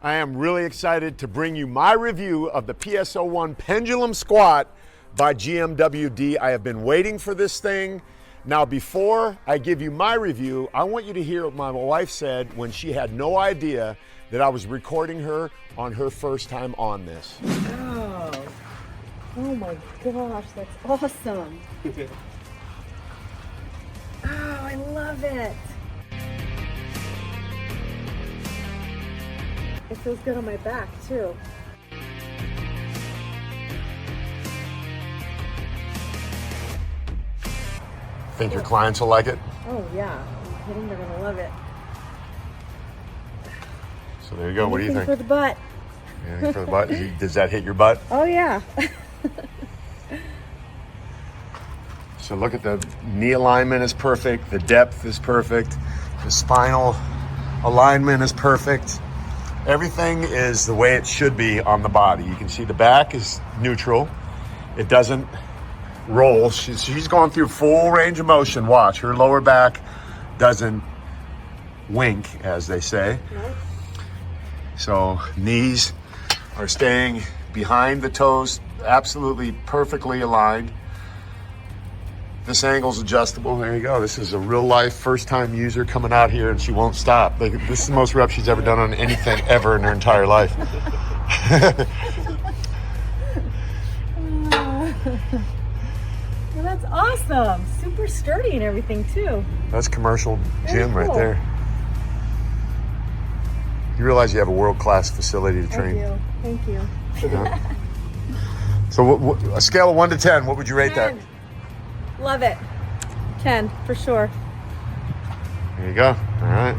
I am really excited to bring you my review of the PSO1 Pendulum Squat by GMWD. I have been waiting for this thing. Now, before I give you my review, I want you to hear what my wife said when she had no idea that I was recording her on her first time on this. Oh my gosh, that's awesome. Oh, I love it. It feels good on my back too. Think your clients will like it? Oh yeah, I'm kidding, they're gonna love it. So there you go, what do you think? For the butt. Anything for the butt? Does that hit your butt? Oh yeah. So look at the knee alignment is perfect, the depth is perfect, the spinal alignment is perfect. Everything is the way it should be on the body. You can see the back is neutral. It doesn't roll. She's going through full range of motion. Watch, her lower back doesn't wink, as they say. So knees are staying behind the toes, absolutely perfectly aligned. This angle's adjustable. There you go. This is a real life first time user coming out here and she won't stop. This is the most reps she's ever done on anything ever in her entire life. Well, that's awesome. Super sturdy and everything too. That's commercial gym right there. You realize you have a world-class facility to train. Thank you. Yeah. So a scale of 1 to 10, what would you rate 10. that? Love it. 10 for sure. There you go. All right.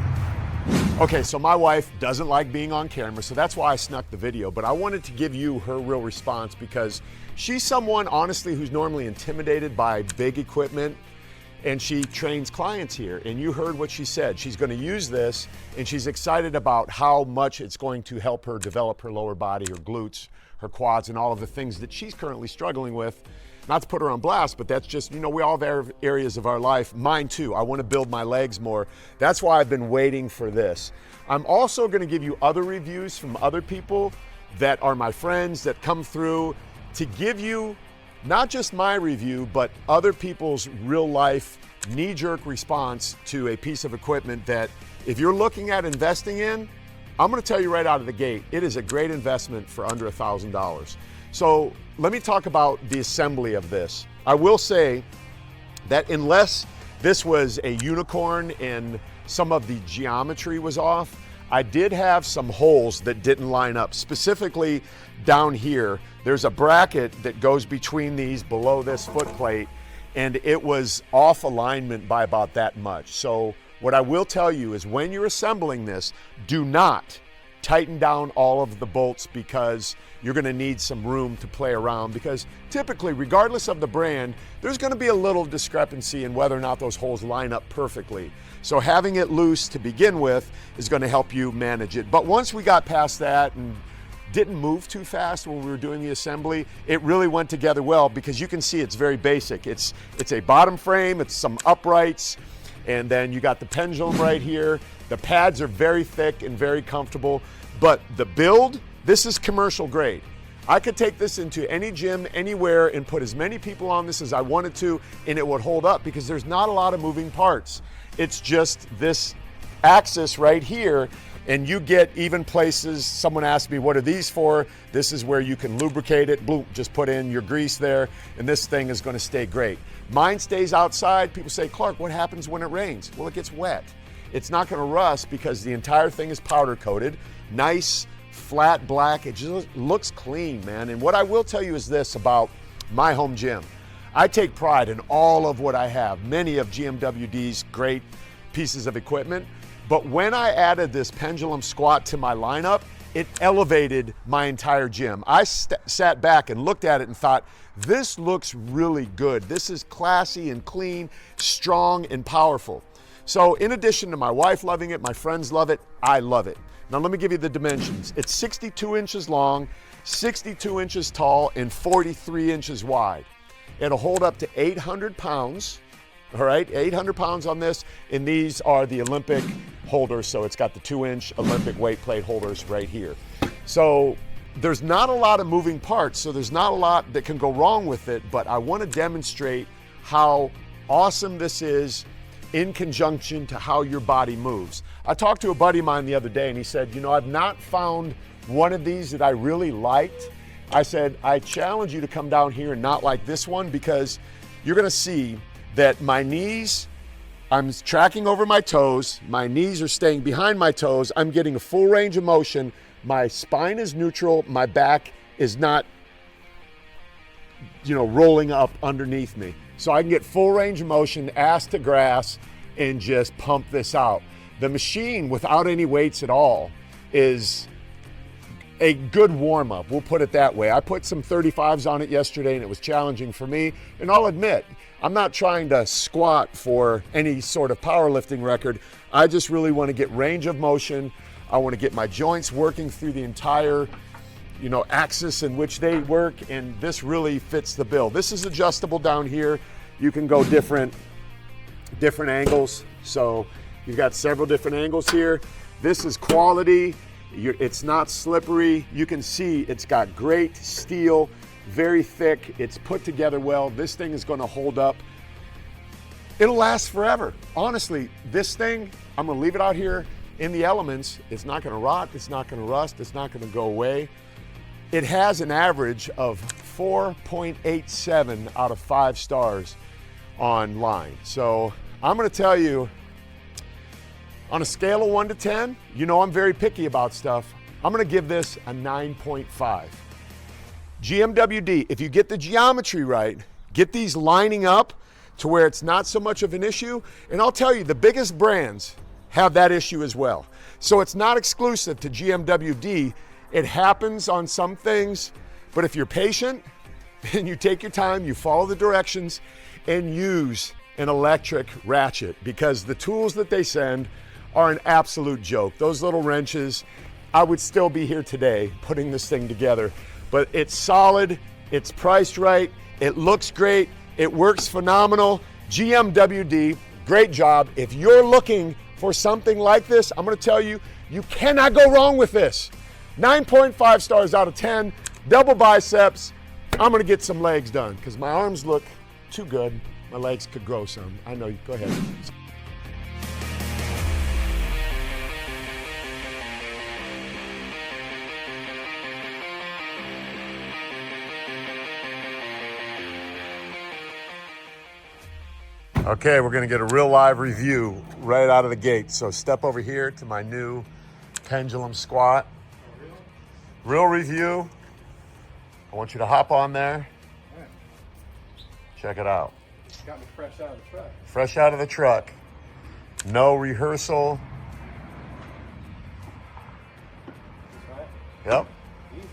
Okay, so my wife doesn't like being on camera, so that's why I snuck the video, but I wanted to give you her real response because she's someone, honestly, who's normally intimidated by big equipment, and she trains clients here, and you heard what she said. She's going to use this, and she's excited about how much it's going to help her develop her lower body, her glutes, her quads, and all of the things that she's currently struggling with. Not to put her on blast, but that's just, you know, we all have areas of our life. Mine too. I want to build my legs more. That's why I've been waiting for this. I'm also going to give you other reviews from other people that are my friends that come through to give you not just my review, but other people's real life knee-jerk response to a piece of equipment that if you're looking at investing in, I'm going to tell you right out of the gate, it is a great investment for under $1,000. So let me talk about the assembly of this. I will say that unless this was a unicorn and some of the geometry was off, I did have some holes that didn't line up. Specifically down here, there's a bracket that goes between these below this foot plate, and it was off alignment by about that much. So what I will tell you is when you're assembling this, do not tighten down all of the bolts because you're going to need some room to play around, because typically, regardless of the brand, there's going to be a little discrepancy in whether or not those holes line up perfectly. So having it loose to begin with is going to help you manage it. But once we got past that and didn't move too fast when we were doing the assembly, it really went together well because you can see it's very basic. It's a bottom frame, it's some uprights, and then you got the pendulum right here. The pads are very thick and very comfortable, but the build, this is commercial grade. I could take this into any gym, anywhere, and put as many people on this as I wanted to, and it would hold up because there's not a lot of moving parts. It's just this axis right here, and you get even places. Someone asked me, what are these for? This is where you can lubricate it. Boom, just put in your grease there, and this thing is going to stay great. Mine stays outside. People say, Clark, what happens when it rains? Well, it gets wet. It's not going to rust because the entire thing is powder coated. Nice, flat black. It just looks clean, man. And what I will tell you is this about my home gym. I take pride in all of what I have, many of GMWD's great pieces of equipment. But when I added this pendulum squat to my lineup, it elevated my entire gym. I sat back and looked at it and thought, this looks really good. This is classy and clean, strong and powerful. So in addition to my wife loving it, my friends love it, I love it. Now let me give you the dimensions. It's 62 inches long, 62 inches tall, and 43 inches wide. It'll hold up to 800 pounds, All right, 800 pounds on this, and these are the Olympic holders, so it's got the 2-inch Olympic weight plate holders right here. So there's not a lot of moving parts, so there's not a lot that can go wrong with it, but I want to demonstrate how awesome this is in conjunction to how your body moves. I talked to a buddy of mine the other day, and he said, you know, I've not found one of these that I really liked. I said, I challenge you to come down here and not like this one, because you're going to see that my knees, I'm tracking over my toes, my knees are staying behind my toes, I'm getting a full range of motion, my spine is neutral, my back is not, you know, rolling up underneath me. So I can get full range of motion, ass to grass, and just pump this out. The machine, without any weights at all, is a good warm-up, we'll put it that way. I put some 35s on it yesterday, and it was challenging for me, and I'll admit, I'm not trying to squat for any sort of powerlifting record. I just really want to get range of motion. I want to get my joints working through the entire, you know, axis in which they work, and this really fits the bill. This is adjustable down here. You can go different angles. So you've got several different angles here. This is quality. It's not slippery. You can see it's got great steel, very thick. It's put together well. This thing is going to hold up. It'll last forever. Honestly, this thing, I'm going to leave it out here in the elements. It's not going to rot. It's not going to rust. It's not going to go away. It has an average of 4.87 out of 5 stars online. So I'm going to tell you, on a scale of 1 to 10, you know I'm very picky about stuff. I'm going to give this a 9.5. GMWD, if you get the geometry right, get these lining up to where it's not so much of an issue, and I'll tell you, the biggest brands have that issue as well. So it's not exclusive to GMWD. It happens on some things, but if you're patient and you take your time, you follow the directions, and use an electric ratchet, because the tools that they send are an absolute joke. Those little wrenches, I would still be here today putting this thing together, but it's solid, it's priced right, it looks great, it works phenomenal. GMWD, great job. If you're looking for something like this, I'm gonna tell you, you cannot go wrong with this. 9.5 stars out of 10, double biceps. I'm gonna get some legs done because my arms look too good. My legs could grow some. I know, go ahead. Okay, we're gonna get a real live review right out of the gate. So step over here to my new pendulum squat. Real review. I want you to hop on there. Check it out. Got me fresh out of the truck. Fresh out of the truck. No rehearsal. That's right. Yep. Easy.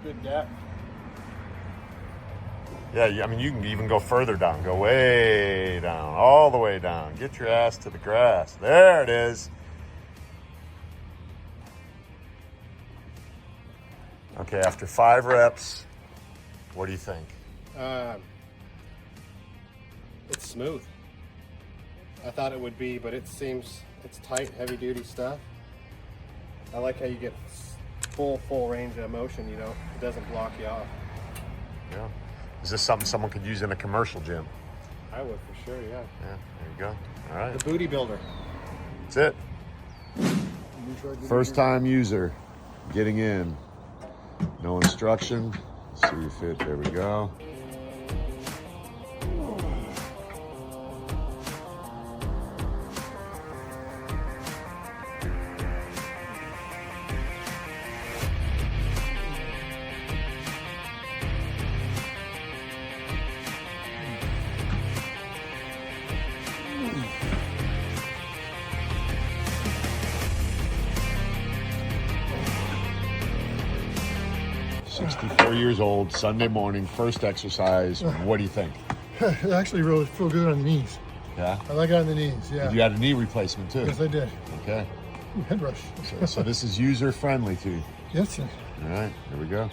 Good depth. Yeah, I mean, you can even go further down. Go way down, all the way down. Get your ass to the grass. There it is. Okay, after 5 reps, what do you think? It's smooth. I thought it would be, but it seems it's tight, heavy-duty stuff. I like how you get full range of motion. You know, it doesn't block you off. Yeah. Is this something someone could use in a commercial gym? I would for sure. Yeah. Yeah, there you go. All right. The booty builder. That's it. First time user getting in. No instruction. See you fit. There we go. .64 years old, Sunday morning, first exercise. What do you think? It actually really feel good on the knees. Yeah? I like it on the knees, yeah. You had a knee replacement too? Yes, I did. Okay. Ooh, head rush. So this is user friendly too. Yes, sir. All right, here we go.